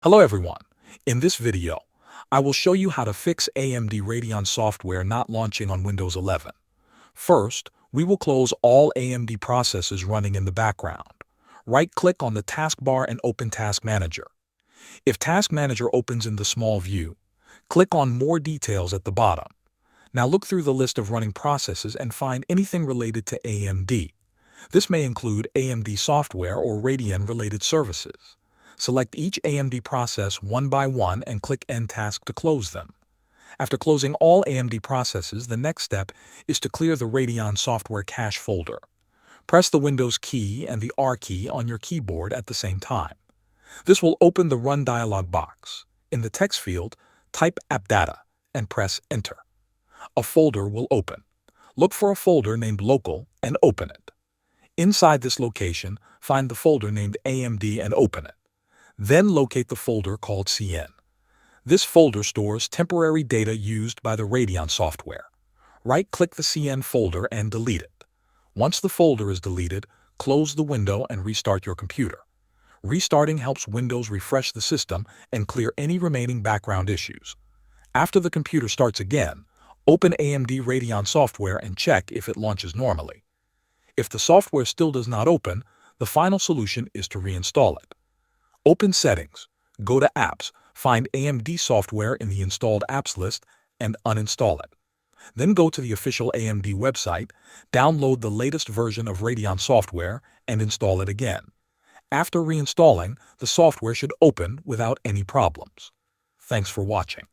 Hello everyone. In this video, I will show you how to fix AMD Radeon software not launching on Windows 11. First, we will close all AMD processes running in the background. Right-click on the taskbar and open Task Manager. If Task Manager opens in the small view, click on More Details at the bottom. Now look through the list of running processes and find anything related to AMD. This may include AMD software or Radeon-related services. Select each AMD process one by one and click End Task to close them. After closing all AMD processes, the next step is to clear the Radeon software cache folder. Press the Windows key and the R key on your keyboard at the same time. This will open the Run dialog box. In the text field, type AppData and press Enter. A folder will open. Look for a folder named Local and open it. Inside this location, find the folder named AMD and open it. Then locate the folder called CN. This folder stores temporary data used by the Radeon software. Right-click the CN folder and delete it. Once the folder is deleted, close the window and restart your computer. Restarting helps Windows refresh the system and clear any remaining background issues. After the computer starts again, open AMD Radeon software and check if it launches normally. If the software still does not open, the final solution is to reinstall it. Open Settings, go to Apps, find AMD software in the Installed Apps list, and uninstall it. Then go to the official AMD website, download the latest version of Radeon software, and install it again. After reinstalling, the software should open without any problems. Thanks for watching.